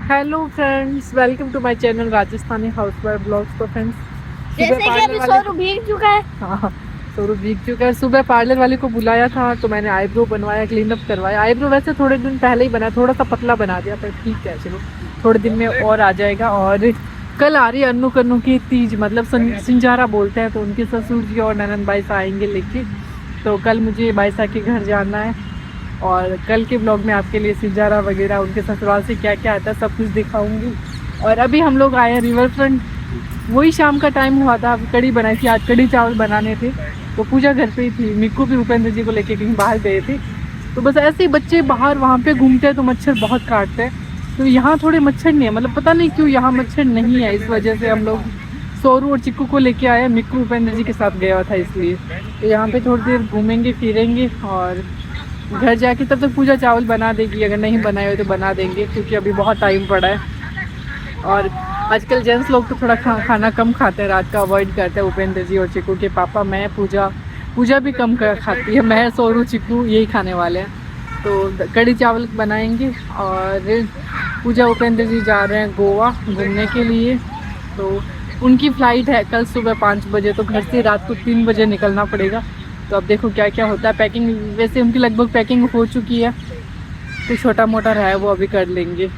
Hello friends, welcome to my channel Rajasthani housewife blogs. तो friends, जैसे कि अभी सोरू भीग चुका है। हाँ, सोरू भीग चुका है। सुबह पार्लर वाले को बुलाया था तो मैंने आईब्रो बनवाया, क्लीन अप करवाया। आईब्रो वैसे थोड़े दिन पहले ही बना, थोड़ा सा पतला बना दिया, पर ठीक है, चलो थोड़े दिन में और आ जाएगा। और कल आ रही है अन्नू कन्नू की तीज, मतलब सिंजारा बोलते हैं, तो उनके ससुर जी और ननन भाई आएंगे लेके। तो कल मुझे बाईसा के घर जाना है और कल के ब्लॉग में आपके लिए सिंजारा वगैरह, उनके ससुराल से क्या क्या आता है, सब कुछ दिखाऊंगी। और अभी हम लोग आए हैं रिवर फ्रंट, वही शाम का टाइम हुआ था। कड़ी बनाई थी आज, कड़ी चावल बनाने थे, तो पूजा घर पे ही थी। मिक्कू भी उपेंद्र जी को लेके कहीं बाहर गए थे, तो बस ऐसे ही बच्चे बाहर वहाँ पे घूमते हैं तो मच्छर बहुत काटते हैं। तो यहाँ थोड़े मच्छर नहीं है, मतलब पता नहीं क्यों यहाँ मच्छर नहीं है। इस वजह से हम लोग सोरू और चिक्कू को लेके आए। मिक्कू उपेंद्र जी के साथ गया हुआ था इसलिए। तो यहाँ पे थोड़ी देर घूमेंगे फिरेंगे और घर जाके तब तक पूजा चावल बना देगी, अगर नहीं बनाए हुए तो बना देंगे, क्योंकि अभी बहुत टाइम पड़ा है। और आजकल जेंट्स लोग तो थोड़ा खाना कम खाते हैं, रात का अवॉइड करते हैं। उपेंद्र जी और चिक्कू के पापा, मैं, पूजा भी कम खाती है। मैं, सोरू, चिक्कू यही खाने वाले हैं। तो कड़ी चावल बनाएंगे। और पूजा उपेंद्र जी जा रहे हैं गोवा घूमने के लिए, तो उनकी फ़्लाइट है कल सुबह 5 बजे, तो घर से रात को 3 बजे निकलना पड़ेगा। तो अब देखो क्या क्या होता है। पैकिंग वैसे उनकी लगभग पैकिंग हो चुकी है, तो छोटा मोटा रहा है वो अभी कर लेंगे।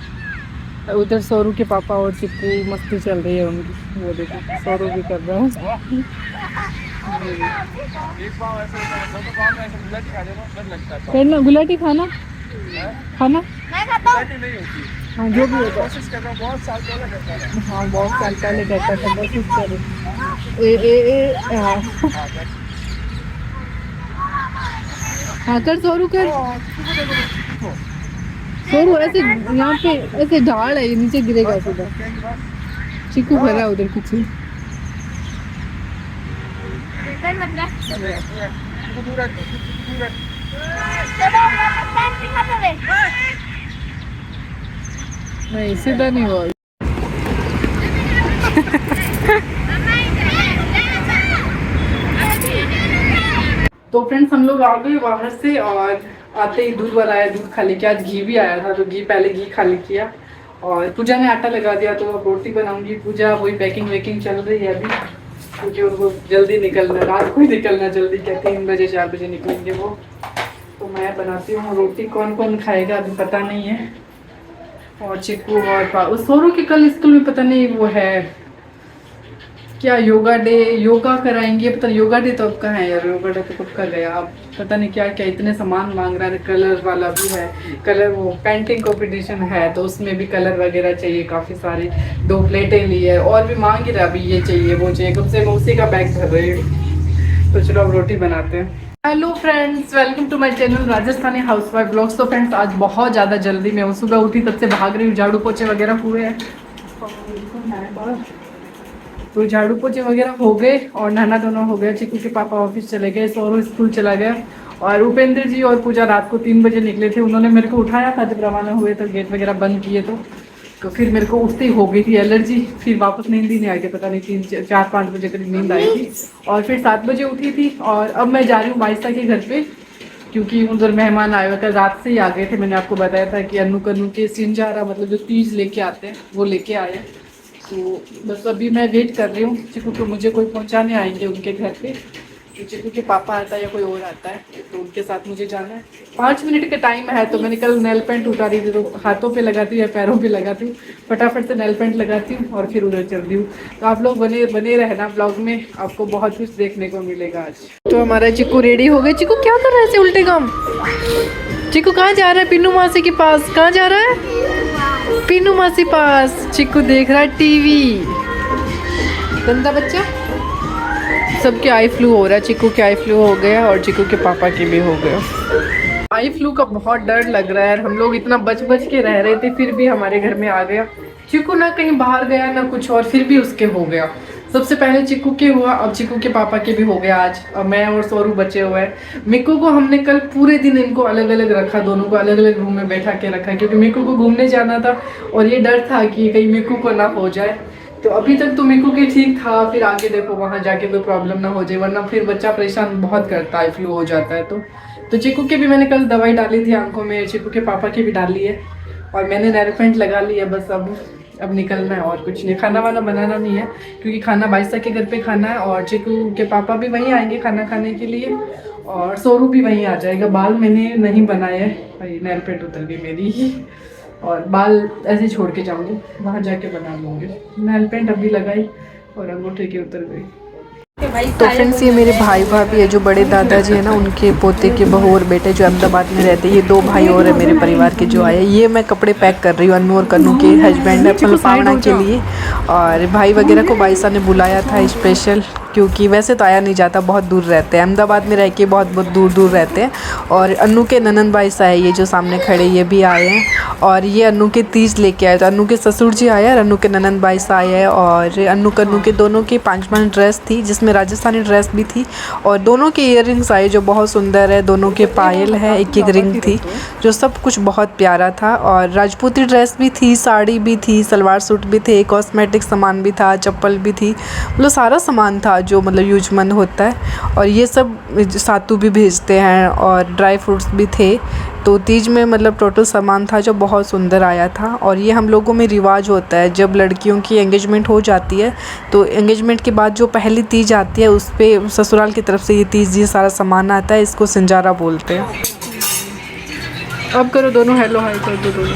उधर सोरू के पापा और चिक्कू मस्ती चल रही है उनकी, वो देखो सोरू भी कर रहा है। करना गुलाटी खाना खाना हाँ, जो भी होगा। हाँ, बहुत साल पहले करता था, बस कुछ करो। हाँ कर सोरू कर। सोरू ऐसे यहाँ पे ऐसे ढाल है, नीचे गिरेगा सीधा। चिक्कू भरा उधर कुछ। नहीं सीधा नहीं हुआ। तो फ्रेंड्स, हम लोग आ गए बाहर से और आते ही दूध वाला आया, दूध खा लेके। आज घी भी आया था, तो पहले घी खा लिया। और पूजा ने आटा लगा दिया, तो अब रोटी बनाऊंगी। पूजा वही पैकिंग वैकिंग चल रही है अभी, क्योंकि उनको जल्दी निकलना, रात को ही निकलना जल्दी, क्या 3 बजे 4 बजे निकलेंगे वो। तो मैं बनाती हूँ रोटी। कौन कौन खाएगा अभी पता नहीं है। और चिक्कू और सोरू के कल स्कूल में पता नहीं वो है क्या, योगा डे, योगा कराएंगे। पता नहीं योगा डे तो अब कहाँ है यार, योगा डे तो कब का गया। अब पता नहीं क्या क्या इतने सामान मांग रहा है। कलर वाला भी है, कलर वो पेंटिंग कंपटीशन है, तो उसमें भी कलर वगैरह चाहिए काफ़ी सारे। 2 प्लेटें ली है और भी मांग रहा अभी, ये चाहिए वो चाहिए, कब से मैं उसी का बैग भर रही हूँ। तो चलो अब रोटी बनाते हैं। Hello friends, welcome to my channel Rajasthani housewife blogs. तो फ्रेंड्स, आज बहुत ज़्यादा जल्दी मैं सुबह उठी, तब से भाग रही हूँ। झाड़ू पोछे वगैरह हुए हैं, तो झाड़ू पोछे वगैरह हो गए और नहाना धोना हो गया। चिक्कू के पापा ऑफिस चले गए, सोरू स्कूल चला गया। और उपेंद्र जी और पूजा रात को 3 बजे निकले थे। उन्होंने मेरे को उठाया था जब रवाना हुए, तो गेट वगैरह बंद किए, तो फिर मेरे को उठते ही हो गई थी एलर्जी। फिर वापस नींद ही नहीं आई थी, पता नहीं 3 4 5 बजे करीब नींद आई थी। और फिर 7 बजे उठी थी। और अब मैं जा रही हूँ बाईसा के घर पे, क्योंकि उधर मेहमान आए हुए, कल रात से ही आ गए थे। मैंने आपको बताया था कि अन्नू कन्नू के सिंजारा, मतलब जो तीज लेके आते हैं, वो लेके आए। तो बस अभी मैं वेट कर रही हूँ चिक्कू को, मुझे कोई पहुँचाने आएंगे उनके घर पे। तो चिक्कू के पापा आता है या कोई और आता है, तो उनके साथ मुझे जाना है। 5 मिनट का टाइम है। तो मैंने कल नेल पेंट उतारी थी, तो हाथों पे लगाती हूँ या पैरों पे लगाती हूँ, फटाफट से नेल पेंट लगाती हूँ और फिर उधर चलती हूँ। तो आप लोग बने रहना ब्लॉग में, आपको बहुत कुछ देखने को मिलेगा आज। तो हमारा चिक्कू रेडी हो गया। चिक्कू क्या कर रहा है ऐसे उल्टे काम? चिक्कू कहाँ जा रहा है? पिन्नू मासी के पास। कहाँ जा रहा है? पिन्नू मासी पास। चिक्कू देख रहा है टीवी, गंदा बच्चा। सबके आई फ्लू हो रहा है, चिक्कू के आई फ्लू हो गया और चिक्कू के पापा के भी हो गया। आई फ्लू का बहुत डर लग रहा है। हम लोग इतना बच के रह रहे थे, फिर भी हमारे घर में आ गया। चिक्कू ना कहीं बाहर गया ना कुछ, और फिर भी उसके हो गया। सबसे पहले चिक्कू के हुआ, अब चिक्कू के पापा के भी हो गया आज। अब मैं और सोरू बचे हुए हैं। मिक्कू को हमने कल पूरे दिन इनको अलग अलग रखा, दोनों को अलग अलग रूम में बैठा के रखा, क्योंकि मिक्कू को घूमने जाना था और ये डर था कि कहीं मिक्कू को ना हो जाए। तो अभी तक तो मेरे को कि ठीक था, फिर आगे देखो वहाँ जाके कोई प्रॉब्लम ना हो जाए, वरना फिर बच्चा परेशान बहुत करता है, फ्लू हो जाता है। तो चीकू के भी मैंने कल दवाई डाली थी आंखों में, चीकू के पापा की भी डाली है, और मैंने नेलपेंट लगा ली है। बस अब निकलना है और कुछ नहीं, खाना वाना बनाना नहीं है, क्योंकि खाना बाइसा के घर पे खाना है, और चीकू के पापा भी वहीं आएंगे खाना खाने के लिए, और सोरू भी वहीं आ जाएगा। बाल मैंने नहीं बनाए हैं भाई, नेलपेंट उतर गई मेरी, और बाल ऐसे छोड़ के जाऊंगी, वहाँ जाके बना लूँगी। नेल पेंट अभी लगाई और अंगूठे की उतर गई। तो फ्रेंड्स, ये मेरे भाई भाभी है, जो बड़े दादाजी है ना, उनके पोते के बहू और बेटे जो अहमदाबाद में रहते हैं। ये 2 भाई और है मेरे परिवार के जो आए। ये मैं कपड़े पैक कर रही हूँ अनु और कन्नू के हस्बैंड अपने पावना के लिए, और भाई वगैरह को बाईसा ने बुलाया था स्पेशल, क्योंकि वैसे तो आया नहीं जाता, बहुत दूर रहते हैं, अहमदाबाद में रह के बहुत दूर दूर रहते हैं। और अनु के ननंद बाईसा है, ये जो सामने खड़े, ये भी आए हैं, और ये अनु के तीज लेके आए। तो अनु के ससुर जी आए और अनु के ननंद बाईसा आए हैं, और अनु कन्नू के दोनों की 5 ड्रेस थी, जिसमें राजस्थानी ड्रेस भी थी, और दोनों के ईयररिंग्स आए जो बहुत सुंदर है, दोनों के पायल है, एक रिंग थी, जो सब कुछ बहुत प्यारा था। और राजपूती ड्रेस भी थी, साड़ी भी थी, सलवार सूट भी थे, कॉस्मेटिक सामान भी था, चप्पल भी थी, मतलब सारा सामान था जो मतलब यूजमंद होता है। और ये सब सातू भी भेजते हैं, और ड्राई फ्रूट्स भी थे। तो तीज में मतलब टोटल सामान था जो बहुत सुंदर आया था। और ये हम लोगों में रिवाज होता है, जब लड़कियों की एंगेजमेंट हो जाती है, तो एंगेजमेंट के बाद जो पहली तीज आती है, उस पे ससुराल की तरफ से ये तीज, ये सारा सामान आता है, इसको सिंजारा बोलते हैं। अब करो दोनों हेलो हाय कर दो दोनों।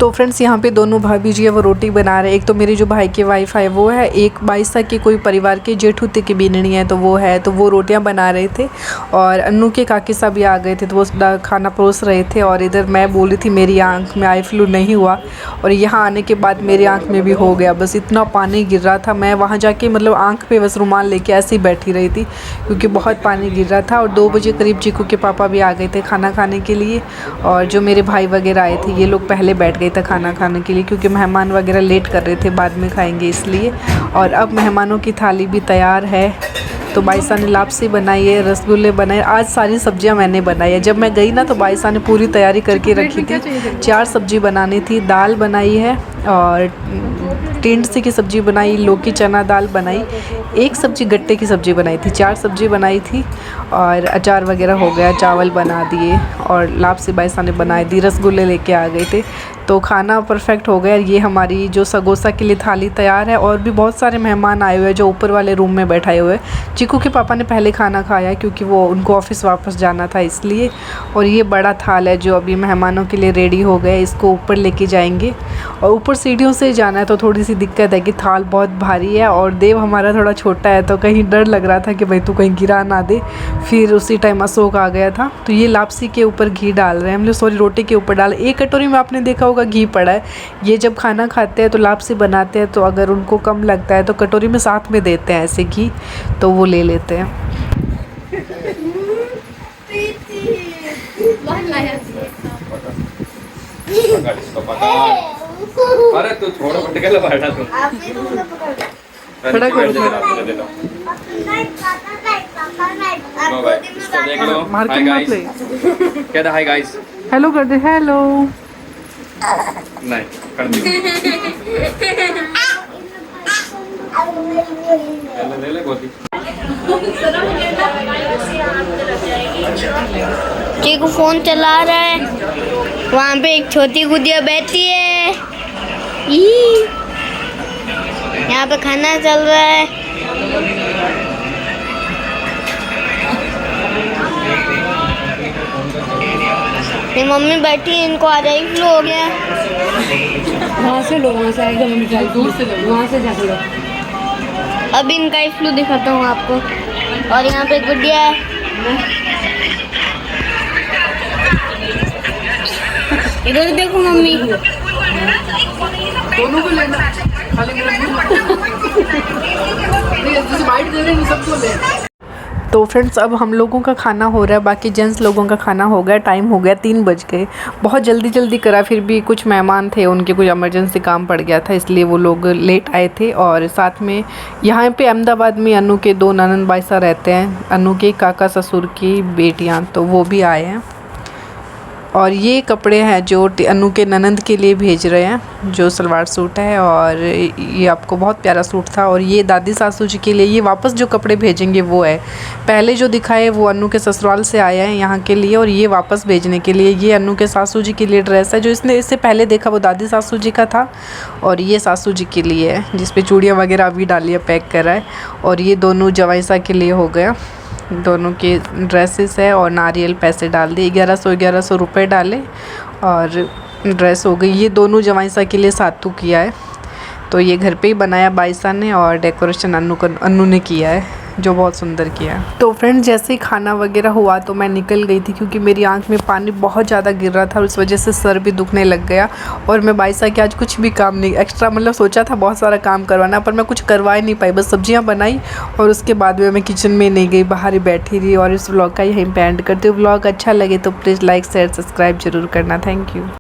तो फ्रेंड्स, यहाँ पे दोनों भाभी जी है वो रोटी बना रहे हैं। एक तो मेरी जो भाई की वाइफ है वो है, एक बाईसा की कोई परिवार के जेठूते की बीननी है, तो वो है, तो वो रोटियाँ बना रहे थे। और अन्नू के काकी साहब भी आ गए थे, तो वो खाना परोस रहे थे। और इधर मैं बोली थी मेरी आँख में आई फ्लू नहीं हुआ, और यहाँ आने के बाद मेरी आँख में भी हो गया। बस इतना पानी गिर रहा था, मैं वहाँ जाके मतलब आँख पे बस रुमाल लेके ऐसे ही बैठी रही थी, क्योंकि बहुत पानी गिर रहा था। और 2 बजे करीब चीकू के पापा भी आ गए थे खाना खाने के लिए, और जो मेरे भाई वगैरह आए थे, ये लोग पहले बैठ गए थे खाना खाने के लिए, क्योंकि मेहमान वगैरह लेट कर रहे थे, बाद में खाएंगे इसलिए। और अब मेहमानों की थाली भी तैयार है। तो बाईसा ने लापसी बनाई है, रसगुल्ले बनाए, आज सारी सब्जियां मैंने बनाई है। जब मैं गई ना, तो बाईसा ने पूरी तैयारी करके रखी थी। 4 सब्जी बनानी थी, दाल बनाई है, और टिंडसी की सब्ज़ी बनाई, लौकी चना दाल बनाई, 1 सब्ज़ी गट्टे की सब्ज़ी बनाई थी, 4 सब्ज़ी बनाई थी, और अचार वगैरह हो गया, चावल बना दिए, और लापसी बाईसा ने बनाई दी, रसगुल्ले लेके आ गए थे। तो खाना परफेक्ट हो गया। ये हमारी जो सगोसा के लिए थाली तैयार है, और भी बहुत सारे मेहमान आए हुए हैं जो ऊपर वाले रूम में बैठाए हुए हैं। चीकू के पापा ने पहले खाना खाया, क्योंकि वो उनको ऑफिस वापस जाना था इसलिए। और ये बड़ा थाल है जो अभी मेहमानों के लिए रेडी हो गया, इसको ऊपर लेके जाएंगे। और ऊपर सीढ़ियों से जाना है, तो थोड़ी सी दिक्कत है कि थाल बहुत भारी है, और देव हमारा थोड़ा छोटा है, तो कहीं डर लग रहा था कि भाई तू कहीं गिरा ना दे। फिर उसी टाइम अशोक आ गया था। तो ये लापसी के ऊपर घी डाल रहे हैं हम लोग, सॉरी रोटी के ऊपर डाल। 1 कटोरी में आपने देखा होगा घी पड़ा है। ये जब खाना खाते हैं तो लापसी बनाते हैं, तो अगर उनको कम लगता है तो कटोरी में साथ में देते हैं ऐसे घी, तो वो ले लेते हैं। अरे तू छोड़ पटके बैठा तू खड़ा कर दो। देख लो। मार्केट मत ले। क्या था हाय गाइस? हेलो कर दे, हेलो। नहीं कर दी। ले ले गोदी। चीकू फोन चला रहा है, वहाँ पे एक छोटी गुड़िया बैठी है। यहाँ पे खाना चल रहा है। मेरी मम्मी बैठी है, इनको आ जाए फ्लू हो गया। वहाँ से लो, वहाँ से एकदम दूर से लो, वहाँ से जाके लो। अभी इनका ही फ्लू दिखाता हूँ आपको। और यहाँ पे गुड़िया है। इधर देखो मम्मी। दोनों को लेना, खाली मेरा जैसे बाइट दे रहे हैं सबको ले। तो फ्रेंड्स, अब हम लोगों का खाना हो रहा है, बाकी जेंट्स लोगों का खाना हो गया। टाइम हो गया 3 बज गए। बहुत जल्दी करा, फिर भी कुछ मेहमान थे, उनके कुछ इमरजेंसी काम पड़ गया था, इसलिए वो लोग लेट आए थे। और साथ में यहाँ पे अहमदाबाद में अनु के 2 ननंद बाईसा रहते हैं, अनु के काका ससुर की बेटियाँ, तो वो भी आए हैं। और ये कपड़े हैं जो अनु के ननंद के लिए भेज रहे हैं, जो सलवार सूट है, और ये आपको बहुत प्यारा सूट था। और ये दादी सासू जी के लिए ये वापस जो कपड़े भेजेंगे वो है, पहले जो दिखाए वो अनु के ससुराल से आया है यहाँ के लिए, और ये वापस भेजने के लिए। ये अनु के सासू जी के लिए ड्रेस है, जो इसने इससे पहले देखा वो दादी सासू जी का था, और ये सासू जी के लिए है जिस पे चूड़ियाँ वगैरह अभी डाली है, पैक करा है। और ये दोनों जवाईसा के लिए हो गया, दोनों के ड्रेसेस है, और नारियल पैसे डाल दिए, 1100 रुपये डाले और ड्रेस हो गई। ये दोनों जवाईसा के लिए सातू किया है, तो ये घर पे ही बनाया बाईसा ने, और डेकोरेशन अनु ने किया है, जो बहुत सुंदर किया है। तो फ्रेंड्स जैसे ही खाना वगैरह हुआ तो मैं निकल गई थी, क्योंकि मेरी आंख में पानी बहुत ज़्यादा गिर रहा था, उस वजह से सर भी दुखने लग गया। और मैं बाईसा के आज कुछ भी काम नहीं एक्स्ट्रा, मतलब सोचा था बहुत सारा काम करवाना, पर मैं कुछ करवा ही नहीं पाई, बस सब्जियां बनाई और उसके बाद में मैं किचन में नहीं गई, बाहर ही बैठी रही। और इस व्लॉग का यहीं पे एंड करती हूँ। व्लॉग अच्छा लगे तो प्लीज़ लाइक शेयर सब्सक्राइब जरूर करना। Thank you.